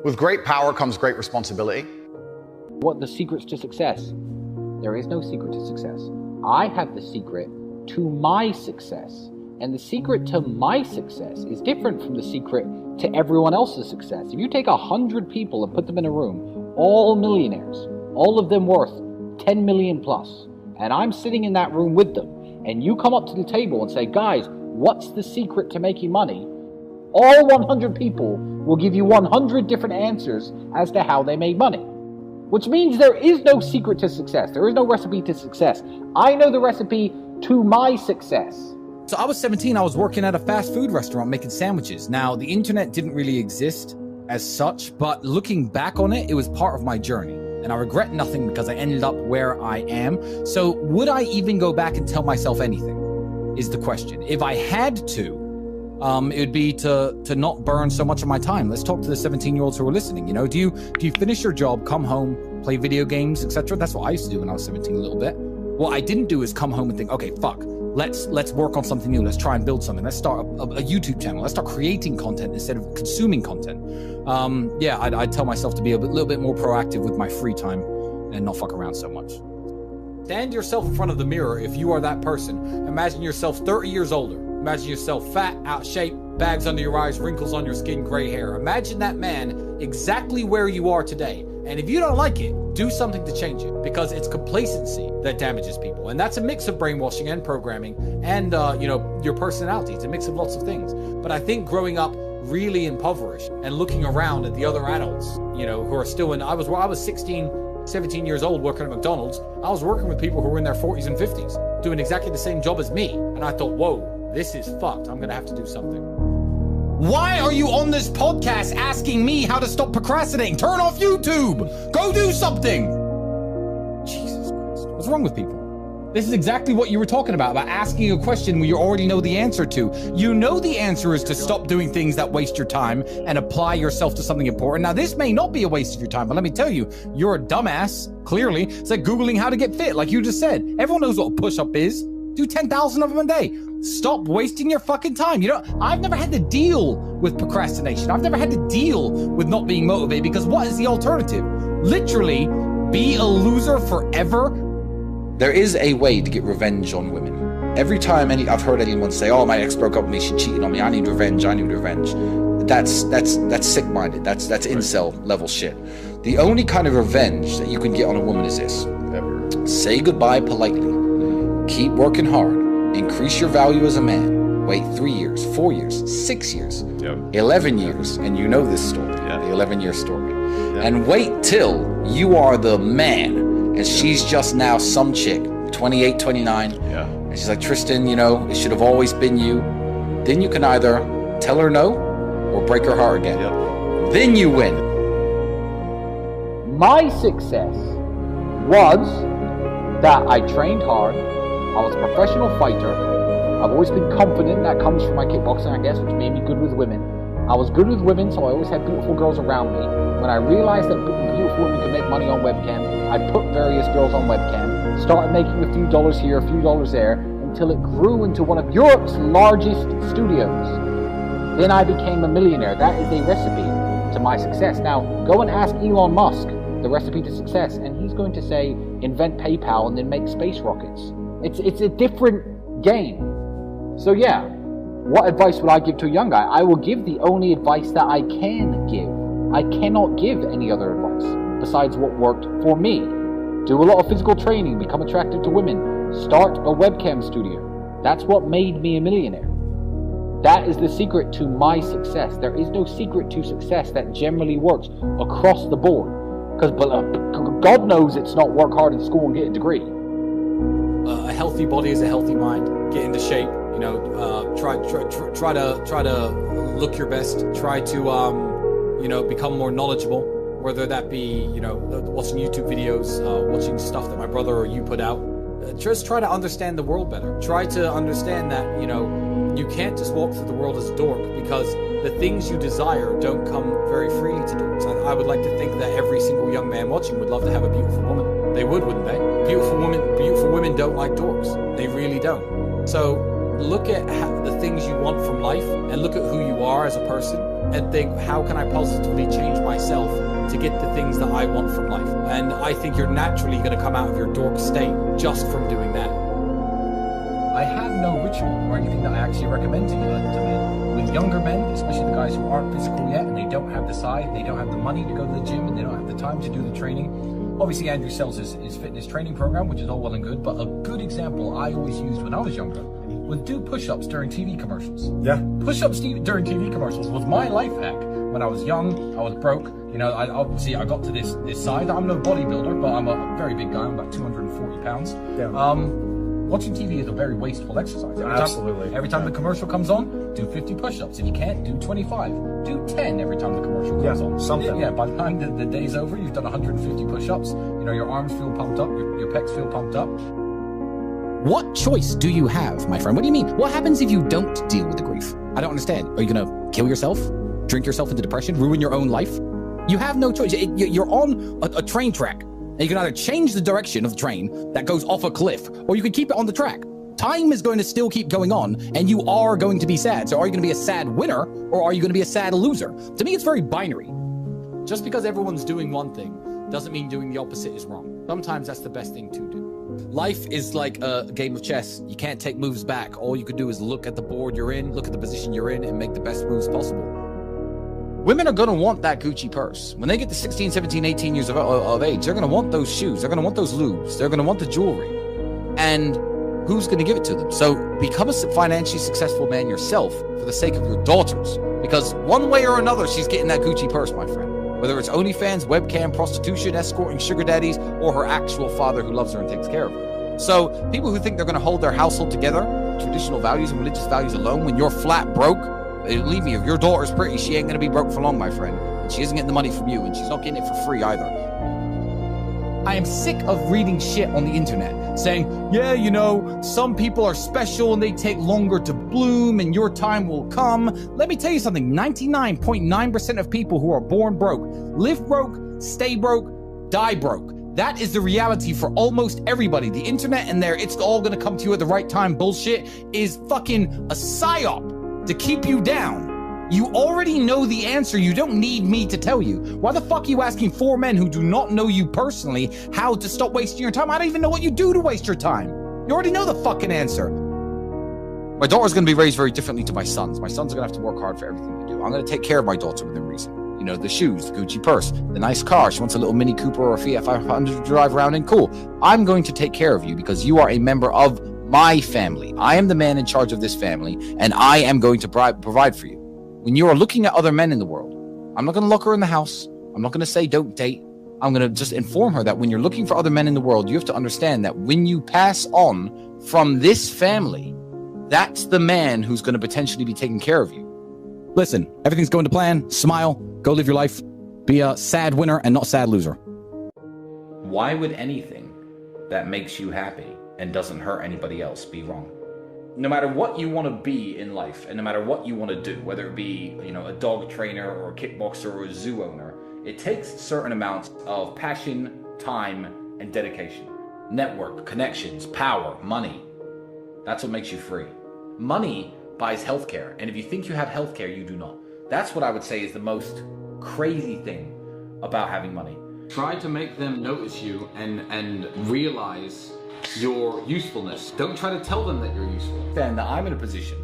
With great power comes great responsibility. What the secrets to success? There is no secret to success. I have the secret to my success. And the secret to my success is different from the secret to everyone else's success. If you take 100 people and put them in a room, all millionaires, all of them worth 10 million plus, and I'm sitting in that room with them, and you come up to the table and say, guys, what's the secret to making money? All 100 people will give you 100 different answers as to how they made money. Which means there is no secret to success. There is no recipe to success. I know the recipe to my success. So I was 17, I was working at a fast food restaurant making sandwiches. Now, the internet didn't really exist as such, but looking back on it, it was part of my journey. And I regret nothing because I ended up where I am. So would I even go back and tell myself anything is the question. If I had to, it would be to not burn so much of my time. Let's talk to the 17-year-olds who are listening. You know, do you finish your job, come home, play video games, etc.? That's what I used to do when I was 17 a little bit. What I didn't do is come home and think, okay, fuck. Let's work on something new. Let's try and build something. Let's start a YouTube channel. Let's start creating content instead of consuming content. Yeah, I'd tell myself to be a little bit more proactive with my free time and not fuck around so much. Stand yourself in front of the mirror if you are that person. Imagine yourself 30 years older. Imagine yourself fat, out of shape, bags under your eyes, wrinkles on your skin, gray hair. Imagine that man exactly where you are today. And if you don't like it, do something to change it, because it's complacency that damages people. And that's a mix of brainwashing and programming and, you know, your personality. It's a mix of lots of things. But I think growing up really impoverished and looking around at the other adults, you know, who are still in, I was 16, 17 years old working at McDonald's. I was working with people who were in their 40s and 50s doing exactly the same job as me. And I thought, whoa, this is fucked. I'm going to have to do something. Why are you on this podcast asking me how to stop procrastinating? Turn off YouTube. Go do something. Jesus Christ. What's wrong with people? This is exactly what you were talking about asking a question where you already know the answer to. You know the answer is to stop doing things that waste your time and apply yourself to something important. Now, this may not be a waste of your time, but let me tell you, you're a dumbass, clearly. It's like Googling how to get fit, like you just said. Everyone knows what a push-up is. Do 10,000 of them a day. Stop wasting your fucking time. You know, I've never had to deal with procrastination. I've never had to deal with not being motivated, because what is the alternative? Literally, be a loser forever? There is a way to get revenge on women. Every time I've heard anyone say, oh, my ex broke up with me, she cheated on me, I need revenge, I need revenge. That's sick-minded. That's incel level shit. The only kind of revenge that you can get on a woman is this. Say goodbye politely. Keep working hard. Increase your value as a man. Wait 3 years, 4 years, 6 years, 11 years, and you know this story, the 11-year story. And wait till you are the man, and she's just now some chick, 28, 29, and she's like, Tristan, you know, it should have always been you. Then you can either tell her no or break her heart again. Then you win. My success was that I trained hard. I was a professional fighter. I've always been confident. That comes from my kickboxing, I guess, which made me good with women. I was good with women, so I always had beautiful girls around me. When I realized that beautiful women could make money on webcam, I put various girls on webcam, started making a few dollars here, a few dollars there, until it grew into one of Europe's largest studios. Then I became a millionaire. That is a recipe to my success. Now, go and ask Elon Musk the recipe to success, and he's going to say, invent PayPal and then make space rockets. It's a different game. So yeah, what advice would I give to a young guy? I will give the only advice that I can give. I cannot give any other advice besides what worked for me. Do a lot of physical training, become attractive to women, start a webcam studio. That's what made me a millionaire. That is the secret to my success. There is no secret to success that generally works across the board. Because God knows it's not work hard in school and get a degree. A healthy body is a healthy mind. Get into shape. You know, try to look your best. Try to you know, become more knowledgeable. Whether that be, you know, watching YouTube videos, watching stuff that my brother or you put out. Just try to understand the world better. Try to understand that, you know, you can't just walk through the world as a dork, because the things you desire don't come very freely to dorks. I would like to think that every single young man watching would love to have a beautiful woman. They would, wouldn't they? Beautiful women don't like dorks. They really don't. So look at the things you want from life and look at who you are as a person and think, how can I positively change myself to get the things that I want from life? And I think you're naturally going to come out of your dork state just from doing that. I have no ritual or anything that I actually recommend to men. With younger men, especially the guys who aren't physical yet and they don't have the size, they don't have the money to go to the gym, and they don't have the time to do the training. Obviously, Andrew sells his fitness training program, which is all well and good, but a good example I always used when I was younger was do push-ups during TV commercials. Yeah. Push-ups during TV commercials was my life hack. When I was young, I was broke. You know, I got to this side. I'm no bodybuilder, but I'm a very big guy. I'm about 240 pounds. Yeah. Watching TV is a very wasteful exercise. Absolutely. Every time the commercial comes on, do 50 push-ups. If you can't, do 25. Do 10 every time the commercial comes on. Something. Yeah, by the time the day's over, you've done 150 push-ups. You know, your arms feel pumped up, your pecs feel pumped up. What choice do you have, my friend? What do you mean? What happens if you don't deal with the grief? I don't understand. Are you going to kill yourself? Drink yourself into depression? Ruin your own life? You have no choice. You're on a train track. And you can either change the direction of the train that goes off a cliff, or you can keep it on the track. Time is going to still keep going on, and you are going to be sad. So are you going to be a sad winner, or are you going to be a sad loser? To me, it's very binary. Just because everyone's doing one thing doesn't mean doing the opposite is wrong. Sometimes that's the best thing to do. Life is like a game of chess. You can't take moves back. All you could do is look at the board you're in, look at the position you're in, and make the best moves possible. Women are going to want that Gucci purse. When they get to 16, 17, 18 years of age, they're going to want those shoes. They're going to want those lubes. They're going to want the jewelry. And who's going to give it to them? So become a financially successful man yourself for the sake of your daughters. Because one way or another, she's getting that Gucci purse, my friend. Whether it's OnlyFans, webcam, prostitution, escorting sugar daddies, or her actual father who loves her and takes care of her. So people who think they're going to hold their household together, traditional values and religious values alone, when you're flat broke, believe me, if your daughter's pretty, she ain't going to be broke for long, my friend. And she isn't getting the money from you, and she's not getting it for free either. I am sick of reading shit on the internet saying, yeah, you know, some people are special and they take longer to bloom and your time will come. Let me tell you something. 99.9% of people who are born broke, live broke, stay broke, die broke. That is the reality for almost everybody. The internet and it's all going to come to you at the right time bullshit is fucking a psyop to keep you down. You already know the answer. You don't need me to tell you. Why the fuck are you asking 4 men who do not know you personally how to stop wasting your time? I don't even know what you do to waste your time. You already know the fucking answer. My daughter's going to be raised very differently to my sons. My sons are going to have to work hard for everything they do. I'm going to take care of my daughter within reason. You know, the shoes, the Gucci purse, the nice car. She wants a little Mini Cooper or a Fiat 500 to drive around in. Cool. I'm going to take care of you because you are a member of my family. I am the man in charge of this family, and I am going to provide for you. When you are looking at other men in the world, I'm not going to lock her in the house. I'm not going to say don't date. I'm going to just inform her that when you're looking for other men in the world, you have to understand that when you pass on from this family, that's the man who's going to potentially be taking care of you. Listen, everything's going to plan. Smile. Go live your life. Be a sad winner and not a sad loser. Why would anything that makes you happy and doesn't hurt anybody else be wrong? No matter what you want to be in life, and no matter what you want to do, whether it be, you know, a dog trainer or a kickboxer or a zoo owner, it takes certain amounts of passion, time, and dedication. Network, connections, power, money. That's what makes you free. Money buys healthcare, and if you think you have healthcare, you do not. That's what I would say is the most crazy thing about having money. Try to make them notice you and realize your usefulness. Don't try to tell them that you're useful. Then that I'm in a position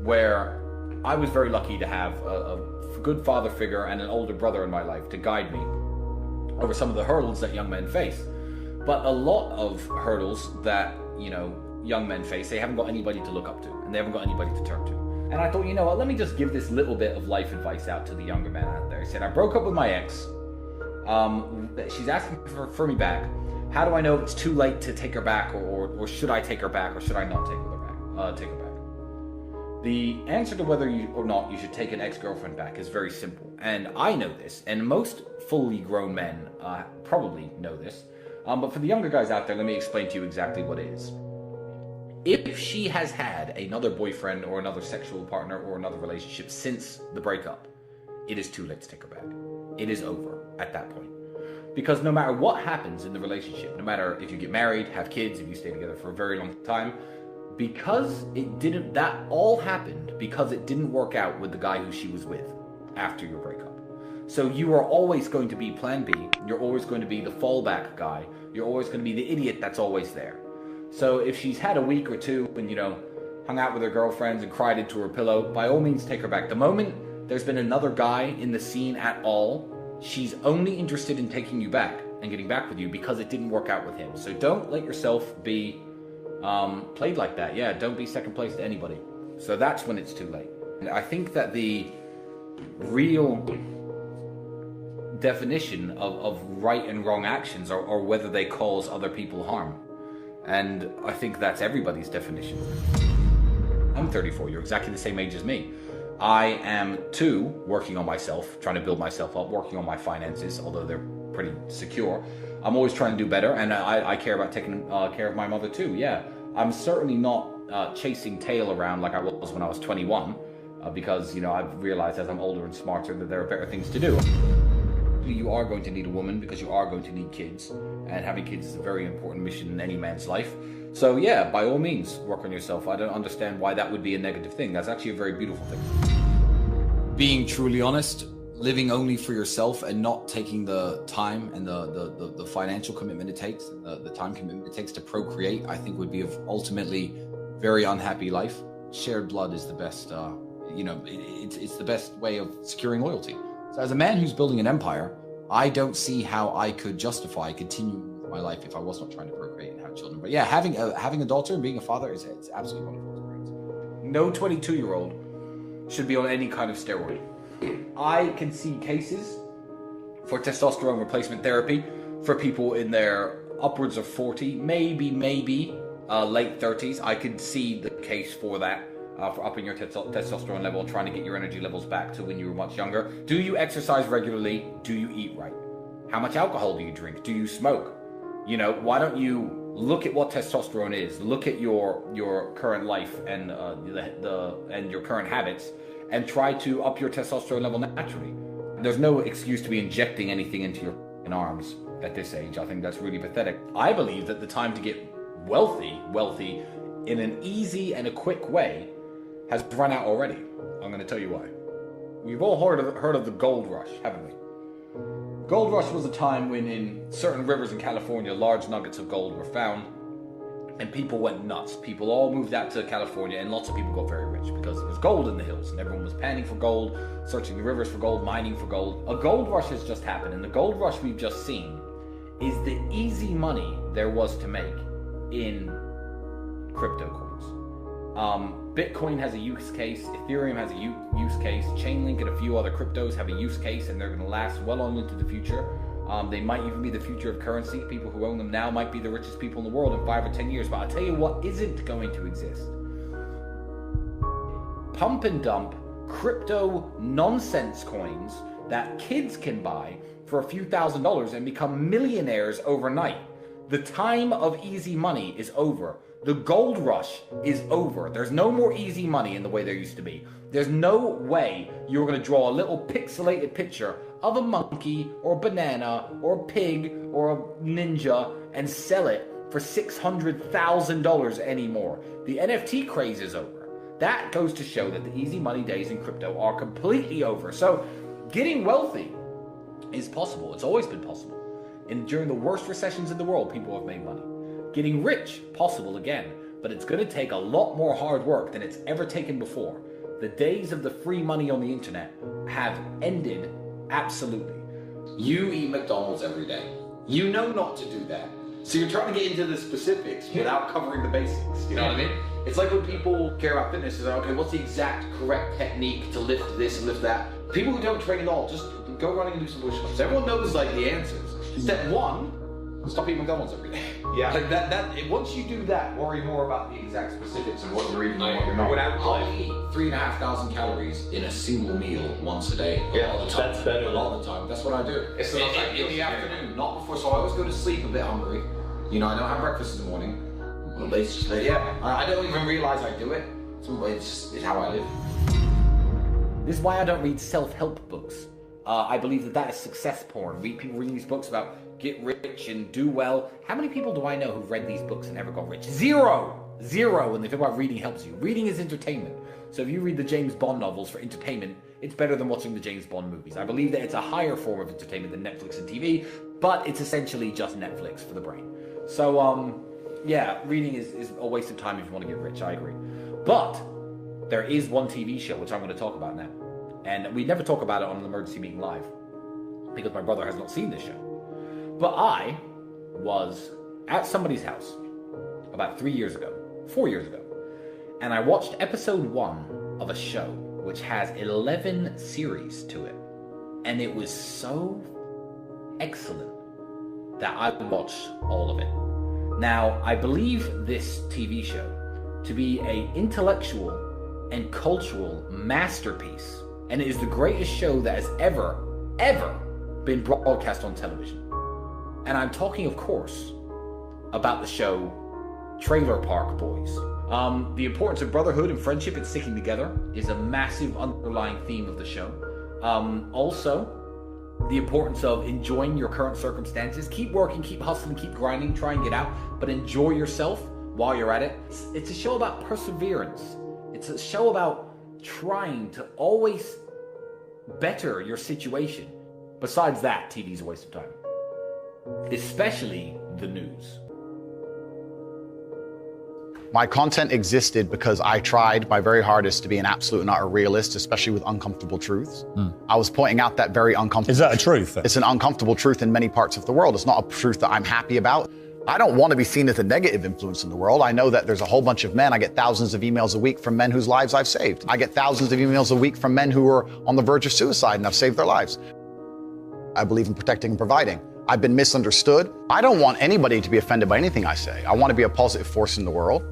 where I was very lucky to have a good father figure and an older brother in my life to guide me over some of the hurdles that young men face. But a lot of hurdles that, you know, young men face, they haven't got anybody to look up to, and they haven't got anybody to turn to. And I thought, you know what, let me just give this little bit of life advice out to the younger men out there. I said, I broke up with my ex. She's asking for me back. How do I know it's too late to take her back, or should I take her back, or should I not take her back? The answer to whether you or not you should take an ex-girlfriend back is very simple. And I know this, and most fully grown men probably know this. But for the younger guys out there, let me explain to you exactly what it is. If she has had another boyfriend or another sexual partner or another relationship since the breakup, it is too late to take her back. It is over at that point. Because no matter what happens in the relationship, no matter if you get married, have kids, if you stay together for a very long time, because that all happened because it didn't work out with the guy who she was with after your breakup. So you are always going to be plan B. You're always going to be the fallback guy. You're always going to be the idiot that's always there. So if she's had a week or two and, hung out with her girlfriends and cried into her pillow, by all means take her back. The moment there's been another guy in the scene at all, she's only interested in taking you back and getting back with you because it didn't work out with him. So don't let yourself be played like that. Yeah, don't be second place to anybody. So that's when it's too late. And I think that the real definition of right and wrong actions are whether they cause other people harm. And I think that's everybody's definition. I'm 34, you're exactly the same age as me. I am too working on myself, trying to build myself up, working on my finances, although they're pretty secure. I'm always trying to do better, and I care about taking care of my mother too, yeah. I'm certainly not chasing tail around like I was when I was 21, because, I've realized as I'm older and smarter that there are better things to do. You are going to need a woman because you are going to need kids, and having kids is a very important mission in any man's life. So yeah, by all means, work on yourself. I don't understand why that would be a negative thing. That's actually a very beautiful thing. Being truly honest, living only for yourself and not taking the time and the financial commitment it takes, and the time commitment it takes to procreate, I think would be an ultimately very unhappy life. Shared blood is the best, it's the best way of securing loyalty. So as a man who's building an empire, I don't see how I could justify continuing with my life if I was not trying to procreate and have children. But yeah, having a daughter and being a father it's absolutely wonderful experience. No 22-year-old should be on any kind of steroid. I can see cases for testosterone replacement therapy for people in their upwards of 40, maybe late 30s. I could see the case for that. For upping your testosterone level and trying to get your energy levels back to when you were much younger. Do you exercise regularly? Do you eat right? How much alcohol do you drink? Do you smoke? Why don't you look at what testosterone is? Look at your current life and and your current habits, and try to up your testosterone level naturally. There's no excuse to be injecting anything into your arms at this age. I think that's really pathetic. I believe that the time to get wealthy in an easy and a quick way has run out already. I'm going to tell you why. We've all heard of the gold rush, haven't we? Gold rush was a time when in certain rivers in California, large nuggets of gold were found, and people went nuts. People all moved out to California, and lots of people got very rich because there was gold in the hills, and everyone was panning for gold, searching the rivers for gold, mining for gold. A gold rush has just happened, and the gold rush we've just seen is the easy money there was to make in crypto coins. Bitcoin has a use case, Ethereum has a use case, Chainlink and a few other cryptos have a use case, and they're going to last well on into the future. They might even be the future of currency. People who own them now might be the richest people in the world in 5 or 10 years. But I'll tell you what isn't going to exist. Pump and dump crypto nonsense coins that kids can buy for a few $1,000s and become millionaires overnight. The time of easy money is over. The gold rush is over. There's no more easy money in the way there used to be. There's no way you're going to draw a little pixelated picture of a monkey or a banana or a pig or a ninja and sell it for $600,000 anymore. The NFT craze is over. That goes to show that the easy money days in crypto are completely over. So getting wealthy is possible. It's always been possible. And during the worst recessions in the world, people have made money. Getting rich, possible again, but it's going to take a lot more hard work than it's ever taken before. The days of the free money on the internet have ended absolutely. You eat McDonald's every day. You know not to do that. So you're trying to get into the specifics without covering the basics. You know what I mean? It's like when people care about fitness, is like, okay, what's the exact correct technique to lift this and lift that? People who don't train at all, just go running and do some push-ups. Everyone knows like the answers. Step one, stop eating McDonald's every day. Yeah. Like once you do that, worry more about the exact specifics and what you're eating and what you're not. I'll eat 3,500 calories in a single meal once a day. Yeah, all the time. that's better. A lot of the time. That's what I do. It's in the afternoon, not before. So I always go to sleep a bit hungry. I don't have breakfast in the morning. I don't even realize I do it. It's how I live. This is why I don't read self-help books. I believe that is success porn. People reading these books about get rich and do well. How many people do I know who've read these books and never got rich? Zero! Zero when they talk about reading helps you. Reading is entertainment. So if you read the James Bond novels for entertainment, it's better than watching the James Bond movies. I believe that it's a higher form of entertainment than Netflix and TV, but it's essentially just Netflix for the brain. So, yeah, reading is a waste of time if you want to get rich, I agree. But there is one TV show, which I'm going to talk about now. And we never talk about it on an Emergency Meeting Live, because my brother has not seen this show. But I was at somebody's house about 4 years ago, and I watched episode 1 of a show which has 11 series to it, and it was so excellent that I watched all of it. Now, I believe this TV show to be an intellectual and cultural masterpiece, and it is the greatest show that has ever been broadcast on television. And I'm talking, of course, about the show Trailer Park Boys. The importance of brotherhood and friendship and sticking together is a massive underlying theme of the show. Also, the importance of enjoying your current circumstances. Keep working, keep hustling, keep grinding, try and get out, but enjoy yourself while you're at it. It's a show about perseverance. It's a show about trying to always better your situation. Besides that, TV's a waste of time. Especially the news. My content existed because I tried my very hardest to be an absolute and utter realist, especially with uncomfortable truths. I was pointing out that very uncomfortable. Is that a truth? It's an uncomfortable truth in many parts of the world. It's not a truth that I'm happy about. I don't want to be seen as a negative influence in the world. I know that there's a whole bunch of men. I get thousands of emails a week from men whose lives I've saved. I get thousands of emails a week from men who are on the verge of suicide and I've saved their lives. I believe in protecting and providing. I've been misunderstood. I don't want anybody to be offended by anything I say. I want to be a positive force in the world.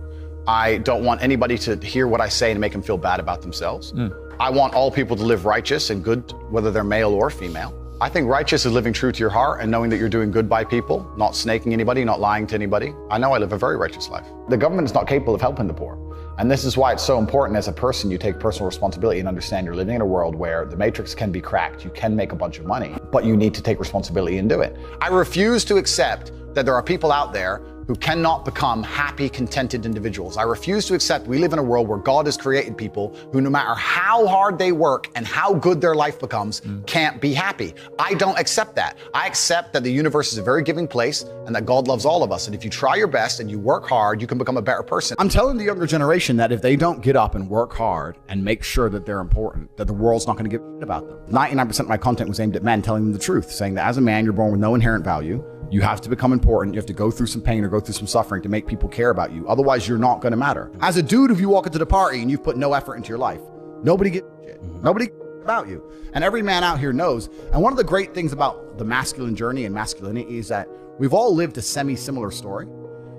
I don't want anybody to hear what I say and make them feel bad about themselves. I want all people to live righteous and good, whether they're male or female. I think righteous is living true to your heart and knowing that you're doing good by people, not snaking anybody, not lying to anybody. I know I live a very righteous life. The government is not capable of helping the poor. And this is why it's so important as a person you take personal responsibility and understand you're living in a world where the matrix can be cracked, you can make a bunch of money, but you need to take responsibility and do it. I refuse to accept that there are people out there who cannot become happy, contented individuals. I refuse to accept we live in a world where God has created people who, no matter how hard they work and how good their life becomes, can't be happy. I don't accept that. I accept that the universe is a very giving place and that God loves all of us. And if you try your best and you work hard, you can become a better person. I'm telling the younger generation that if they don't get up and work hard and make sure that they're important, that the world's not going to give a shit about them. 99% of my content was aimed at men, telling them the truth, saying that as a man, you're born with no inherent value. You have to become important. You have to go through some pain or go through some suffering to make people care about you. Otherwise, you're not going to matter. As a dude, if you walk into the party and you've put no effort into your life, nobody gives a shit. Nobody cares about you. And every man out here knows. And one of the great things about the masculine journey and masculinity is that we've all lived a semi-similar story.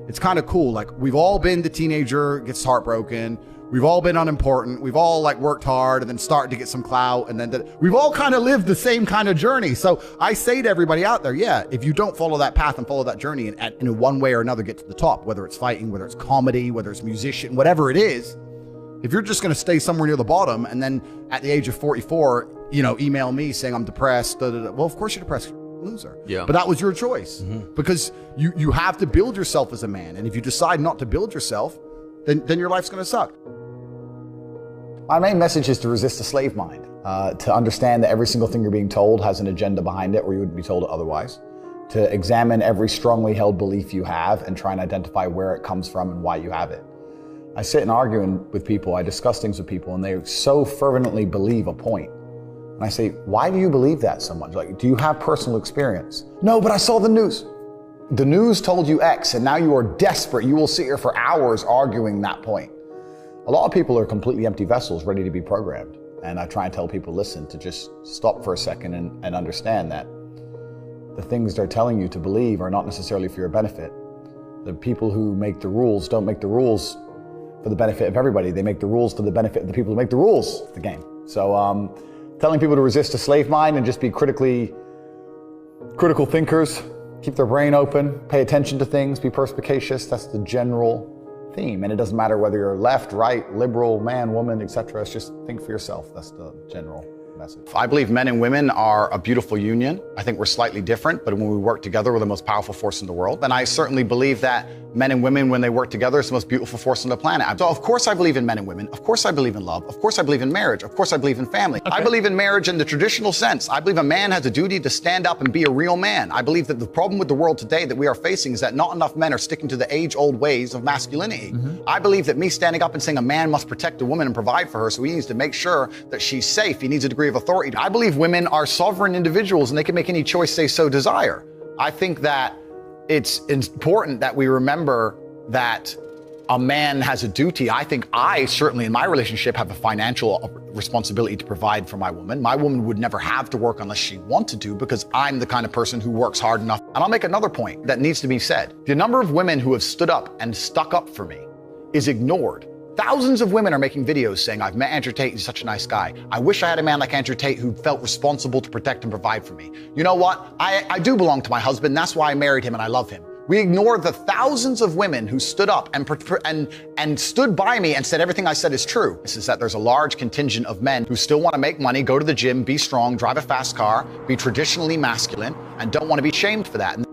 It's kind of cool. Like, we've all been the teenager, gets heartbroken. We've all been unimportant. We've all worked hard and then started to get some clout. And then we've all kind of lived the same kind of journey. So I say to everybody out there, yeah, if you don't follow that path and follow that journey and in one way or another get to the top, whether it's fighting, whether it's comedy, whether it's musician, whatever it is, if you're just going to stay somewhere near the bottom and then at the age of 44, email me saying I'm depressed, well, of course you're depressed. Loser. Yeah. But that was your choice because you have to build yourself as a man. And if you decide not to build yourself, then your life's going to suck. My main message is to resist the slave mind, to understand that every single thing you're being told has an agenda behind it or you wouldn't be told it otherwise, to examine every strongly held belief you have and try and identify where it comes from and why you have it. I sit and argue with people, I discuss things with people, and they so fervently believe a point. And I say, why do you believe that so much? Like, do you have personal experience? No, but I saw the news. The news told you X, and now you are desperate. You will sit here for hours arguing that point. A lot of people are completely empty vessels ready to be programmed. And I try and tell people, listen, to just stop for a second and understand that the things they're telling you to believe are not necessarily for your benefit. The people who make the rules don't make the rules for the benefit of everybody. They make the rules for the benefit of the people who make the rules of the game. So telling people to resist a slave mind and just be critical thinkers, keep their brain open, pay attention to things, be perspicacious, that's the general theme. And it doesn't matter whether you're left, right, liberal, man, woman, etc. It's just think for yourself. That's the general message. I believe men and women are a beautiful union. I think we're slightly different, but when we work together, we're the most powerful force in the world. And I certainly believe that Men and women, when they work together, it's the most beautiful force on the planet. So of course I believe in men and women. Of course I believe in love. Of course I believe in marriage. Of course I believe in family. I believe in marriage in the traditional sense. I believe a man has a duty to stand up and be a real man. I believe that the problem with the world today that we are facing is that not enough men are sticking to the age-old ways of masculinity. I believe that me standing up and saying a man must protect a woman and provide for her, so he needs to make sure that she's safe. He needs a degree of authority. I believe women are sovereign individuals and they can make any choice they so desire. I think that it's important that we remember that a man has a duty. I think I certainly in my relationship have a financial responsibility to provide for my woman. My woman would never have to work unless she wanted to because I'm the kind of person who works hard enough. And I'll make another point that needs to be said. The number of women who have stood up and stuck up for me is ignored. Thousands of women are making videos saying, I've met Andrew Tate, he's such a nice guy. I wish I had a man like Andrew Tate who felt responsible to protect and provide for me. You know what? I do belong to my husband, that's why I married him and I love him. We ignore the thousands of women who stood up and stood by me and said everything I said is true. This is that there's a large contingent of men who still want to make money, go to the gym, be strong, drive a fast car, be traditionally masculine, and don't want to be shamed for that. And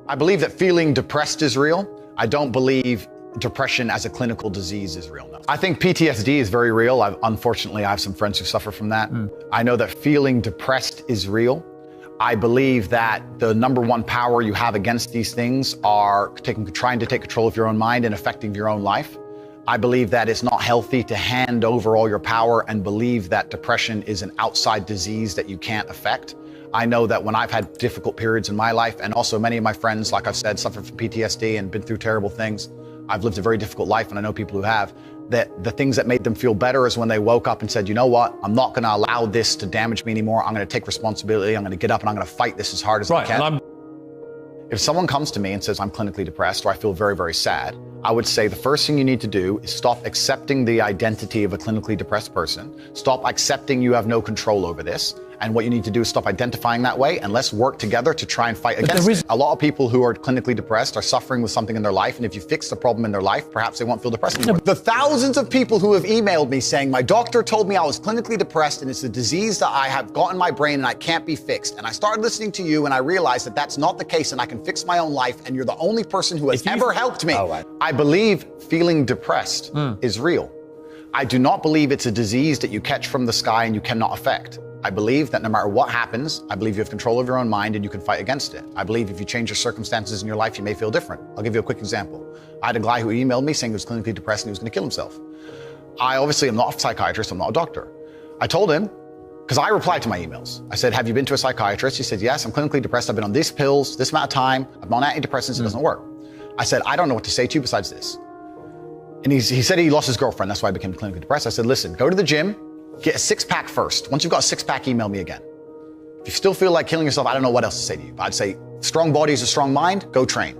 I believe that feeling depressed is real. I don't believe depression as a clinical disease is real. No. I think PTSD is very real. Unfortunately, I have some friends who suffer from that. I know that feeling depressed is real. I believe that the number one power you have against these things are trying to take control of your own mind and affecting your own life. I believe that it's not healthy to hand over all your power and believe that depression is an outside disease that you can't affect. I know that when I've had difficult periods in my life, and also many of my friends, like I've said, suffer from PTSD and been through terrible things. I've lived a very difficult life, and I know people who have, that the things that made them feel better is when they woke up and said, you know what, I'm not gonna allow this to damage me anymore. I'm gonna take responsibility. I'm gonna get up and I'm gonna fight this as hard as I can. If someone comes to me and says I'm clinically depressed or I feel very, very sad, I would say the first thing you need to do is stop accepting the identity of a clinically depressed person. Stop accepting you have no control over this. And what you need to do is stop identifying that way, and let's work together to try and fight against it. A lot of people who are clinically depressed are suffering with something in their life, and if you fix the problem in their life, perhaps they won't feel depressed anymore. The thousands of people who have emailed me saying, my doctor told me I was clinically depressed and it's a disease that I have got in my brain and I can't be fixed. And I started listening to you and I realized that that's not the case and I can fix my own life, and you're the only person who has ever helped me. I believe feeling depressed is real. I do not believe it's a disease that you catch from the sky and you cannot affect. I believe that no matter what happens, I believe you have control of your own mind and you can fight against it. I believe if you change your circumstances in your life, you may feel different. I'll give you a quick example. I had a guy who emailed me saying he was clinically depressed and he was going to kill himself. I obviously am not a psychiatrist, I'm not a doctor. I told him, because I replied to my emails. I said, have you been to a psychiatrist? He said, yes, I'm clinically depressed. I've been on these pills, this amount of time. I'm on antidepressants, it doesn't work. I said, I don't know what to say to you besides this. And he said he lost his girlfriend, that's why I became clinically depressed. I said, listen, go to the gym, get a six-pack first. Once you've got a six-pack, email me again. If you still feel like killing yourself, I don't know what else to say to you. But I'd say, strong body is a strong mind, go train.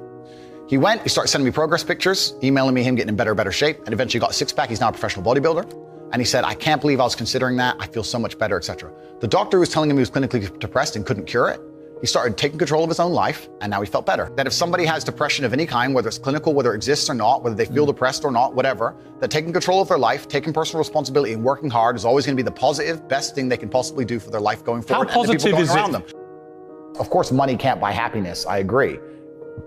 He went, he started sending me progress pictures, emailing me him getting in better shape, and eventually got a six-pack. He's now a professional bodybuilder. And he said, I can't believe I was considering that. I feel so much better, etc. The doctor was telling him he was clinically depressed and couldn't cure it. He started taking control of his own life, and now he felt better. That if somebody has depression of any kind, whether it's clinical, whether it exists or not, whether they feel depressed or not, whatever, that taking control of their life, taking personal responsibility and working hard is always going to be the positive, best thing they can possibly do for their life going forward. How positive is it? Them. Of course, money can't buy happiness, I agree.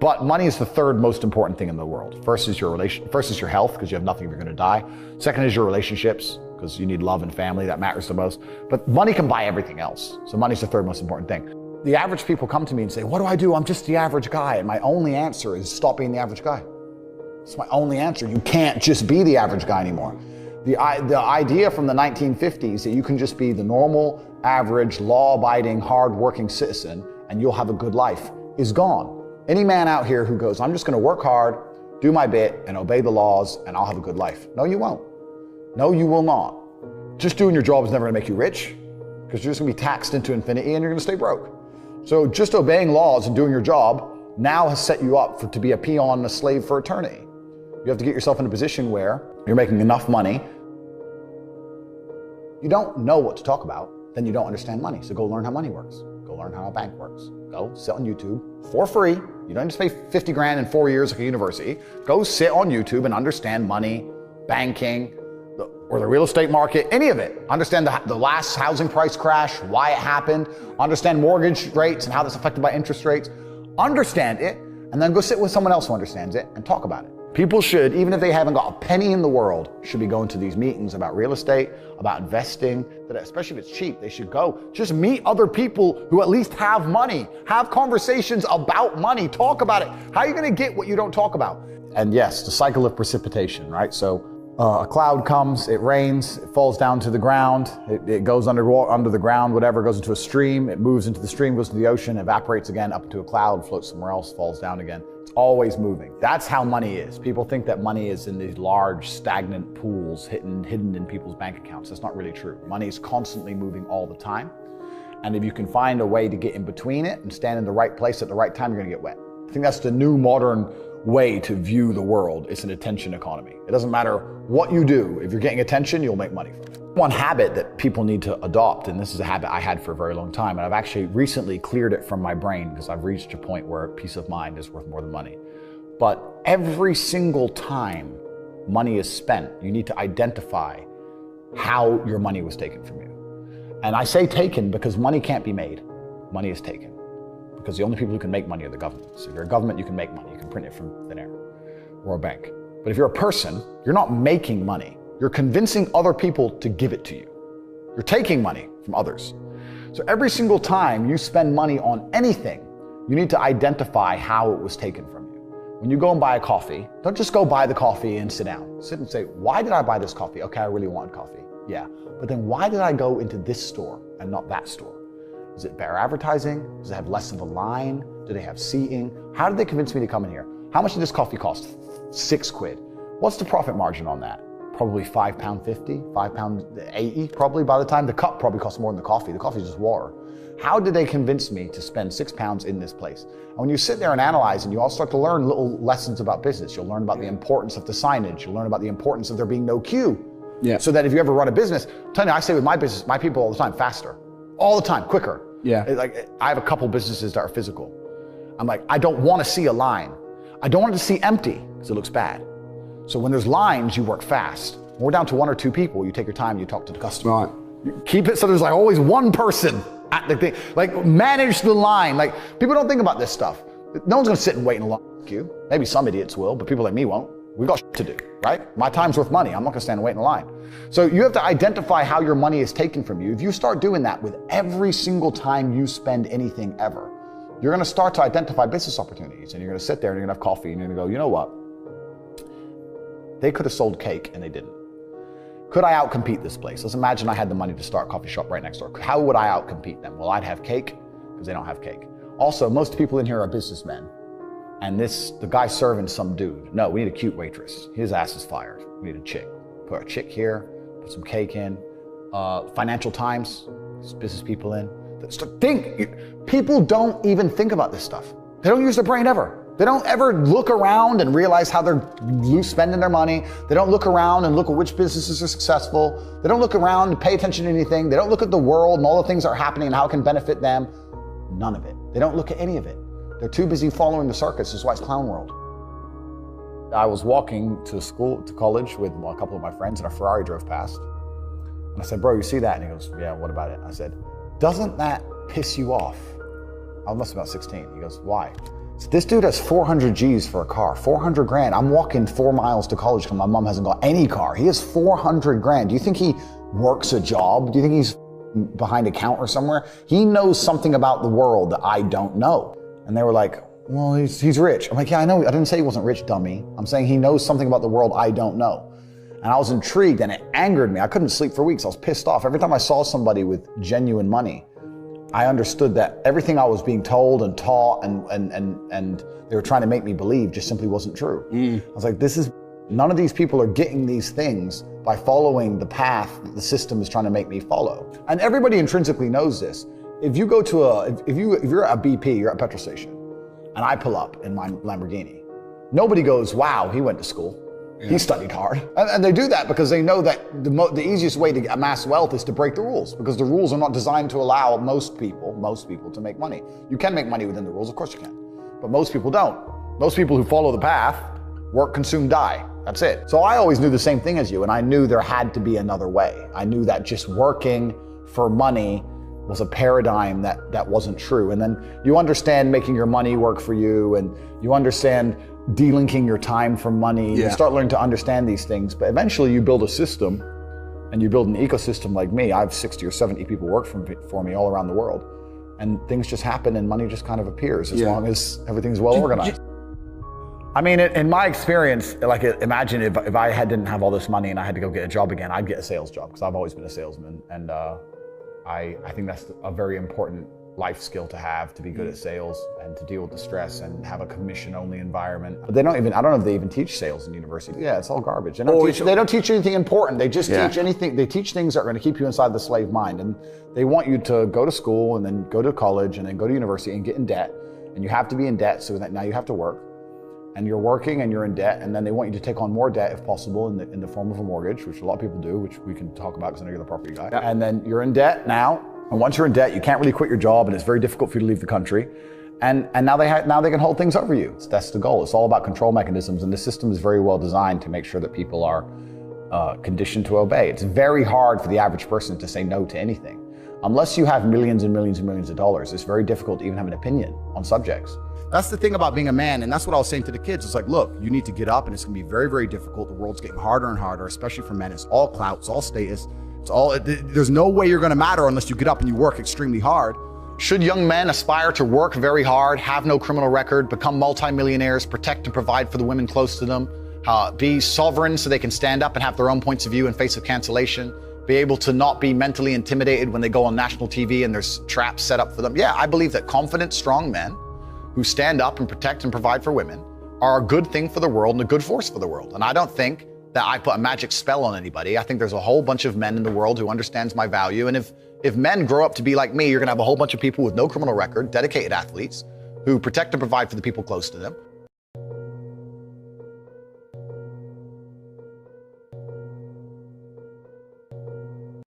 But money is the third most important thing in the world. First is your health, because you have nothing if you're going to die. Second is your relationships, because you need love and family, that matters the most. But money can buy everything else. So money's the third most important thing. The average people come to me and say, what do I do? I'm just the average guy. And my only answer is stop being the average guy. It's my only answer. You can't just be the average guy anymore. The idea from the 1950s that you can just be the normal, average, law-abiding, hard-working citizen and you'll have a good life is gone. Any man out here who goes, I'm just going to work hard, do my bit, and obey the laws, and I'll have a good life. No, you won't. No, you will not. Just doing your job is never going to make you rich, because you're just going to be taxed into infinity and you're going to stay broke. So just obeying laws and doing your job now has set you up to be a peon and a slave for eternity. You have to get yourself in a position where you're making enough money. You don't know what to talk about, then you don't understand money. So go learn how money works. Go learn how a bank works. Go sit on YouTube for free. You don't just pay 50 grand in 4 years like a university. Go sit on YouTube and understand money, banking, or the real estate market, any of it. Understand the last housing price crash, why it happened. Understand mortgage rates and how that's affected by interest rates. Understand it. And then go sit with someone else who understands it and talk about it. People should, even if they haven't got a penny in the world, should be going to these meetings about real estate, about investing, that especially if it's cheap, they should go. Just meet other people who at least have money. Have conversations about money. Talk about it. How are you going to get what you don't talk about? And yes, the cycle of precipitation, right? So a cloud comes, it rains, it falls down to the ground, it goes under the ground, whatever, goes into a stream, it moves into the stream, goes to the ocean, evaporates again up into a cloud, floats somewhere else, falls down again. It's always moving. That's how money is. People think that money is in these large stagnant pools hidden in people's bank accounts. That's not really true. Money is constantly moving all the time. And if you can find a way to get in between it and stand in the right place at the right time, you're gonna get wet. I think that's the new modern way to view the world. It's an attention economy. It doesn't matter what you do. If you're getting attention, you'll make money from it. One habit that people need to adopt, and this is a habit I had for a very long time, and I've actually recently cleared it from my brain because I've reached a point where peace of mind is worth more than money. But every single time money is spent, you need to identify how your money was taken from you. And I say taken because money can't be made. Money is taken. Because the only people who can make money are the government. So if you're a government, you can make money. You can print it from thin air or a bank. But if you're a person, you're not making money. You're convincing other people to give it to you. You're taking money from others. So every single time you spend money on anything, you need to identify how it was taken from you. When you go and buy a coffee, don't just go buy the coffee and sit down. Sit and say, why did I buy this coffee? Okay, I really wanted coffee. Yeah. But then why did I go into this store and not that store? Is it better advertising? Does it have less of a line? Do they have seating? How did they convince me to come in here? How much did this coffee cost? £6. What's the profit margin on that? Probably £5.50, £5.80 probably by the time. The cup probably costs more than the coffee. The coffee is just water. How did they convince me to spend £6 in this place? And when you sit there and analyze and you all start to learn little lessons about business, you'll learn about the importance of the signage. You'll learn about the importance of there being no queue. Yeah. So that if you ever run a business, I'm telling you, I say with my business, my people all the time, faster. All the time, quicker. Yeah. Like I have a couple businesses that are physical. I'm like, I don't want to see a line. I don't want it to see empty because it looks bad. So when there's lines, you work fast. When we're down to 1 or 2 people, you take your time, you talk to the customer. Right. You keep it so there's like always one person at the thing. Like manage the line. Like people don't think about this stuff. No one's gonna sit and wait in a long queue. Maybe some idiots will, but people like me won't. We got shit to do, right? My time's worth money. I'm not gonna stand and wait in a line. So you have to identify how your money is taken from you. If you start doing that with every single time you spend anything ever, you're gonna start to identify business opportunities, and you're gonna sit there and you're gonna have coffee and you're gonna go, you know what? They could have sold cake and they didn't. Could I outcompete this place? Let's imagine I had the money to start a coffee shop right next door. How would I outcompete them? Well, I'd have cake because they don't have cake. Also, most people in here are businessmen. And the guy serving some dude. No, we need a cute waitress. His ass is fired. We need a chick. Put a chick here, put some cake in. Financial Times, business people in. People don't even think about this stuff. They don't use their brain ever. They don't ever look around and realize how they're spending their money. They don't look around and look at which businesses are successful. They don't look around and pay attention to anything. They don't look at the world and all the things that are happening and how it can benefit them. None of it. They don't look at any of it. They're too busy following the circus. That's why it's clown world. I was walking to college with a couple of my friends and a Ferrari drove past. And I said, bro, you see that? And he goes, yeah, what about it? I said, doesn't that piss you off? I must have been about 16. He goes, why? So this dude has 400 G's for a car, 400 grand. I'm walking 4 miles to college because my mom hasn't got any car. He has 400 grand. Do you think he works a job? Do you think he's behind a counter somewhere? He knows something about the world that I don't know. And they were like, well, he's rich. I'm like, yeah, I know. I didn't say he wasn't rich, dummy. I'm saying he knows something about the world I don't know. And I was intrigued and it angered me. I couldn't sleep for weeks. I was pissed off. Every time I saw somebody with genuine money, I understood that everything I was being told and taught and they were trying to make me believe just simply wasn't true. I was like, none of these people are getting these things by following the path that the system is trying to make me follow. And everybody intrinsically knows this. If you go to if you're at a BP, you're at a petrol station, and I pull up in my Lamborghini, nobody goes, wow, he went to school. Yeah. He studied hard. And they do that because they know that the easiest way to amass wealth is to break the rules, because the rules are not designed to allow most people to make money. You can make money within the rules, of course you can, but most people don't. Most people who follow the path work, consume, die. That's it. So I always knew the same thing as you, and I knew there had to be another way. I knew that just working for money was a paradigm that wasn't true. And then you understand making your money work for you, and you understand delinking your time from money. You start learning to understand these things, but eventually you build a system and you build an ecosystem like me. I have 60 or 70 people work for me all around the world. And things just happen and money just kind of appears as long as everything's well organized. I mean, in my experience, like imagine if I didn't have all this money and I had to go get a job again, I'd get a sales job because I've always been a salesman. And I think that's a very important life skill to have, to be good at sales and to deal with the stress and have a commission-only environment. But I don't know if they even teach sales in university. Yeah, it's all garbage. They don't teach anything important. They just teach anything. They teach things that are going to keep you inside the slave mind. And they want you to go to school and then go to college and then go to university and get in debt. And you have to be in debt so that now you have to work. And you're working and you're in debt, and then they want you to take on more debt if possible in the form of a mortgage, which a lot of people do, which we can talk about because I know you're the property guy. And then you're in debt now. And once you're in debt, you can't really quit your job, and it's very difficult for you to leave the country. And now they can hold things over you. That's the goal. It's all about control mechanisms, and the system is very well designed to make sure that people are conditioned to obey. It's very hard for the average person to say no to anything. Unless you have millions and millions and millions of dollars, it's very difficult to even have an opinion on subjects. That's the thing about being a man, and that's what I was saying to the kids. It's like, look, you need to get up, and it's gonna be very, very difficult. The world's getting harder and harder, especially for men. It's all clout, it's all status. There's no way you're gonna matter unless you get up and you work extremely hard. Should young men aspire to work very hard, have no criminal record, become multimillionaires, protect and provide for the women close to them, be sovereign so they can stand up and have their own points of view in face of cancellation, be able to not be mentally intimidated when they go on national TV and there's traps set up for them? Yeah, I believe that confident, strong men who stand up and protect and provide for women are a good thing for the world and a good force for the world. And I don't think that I put a magic spell on anybody. I think there's a whole bunch of men in the world who understands my value. And if men grow up to be like me, you're gonna have a whole bunch of people with no criminal record, dedicated athletes, who protect and provide for the people close to them,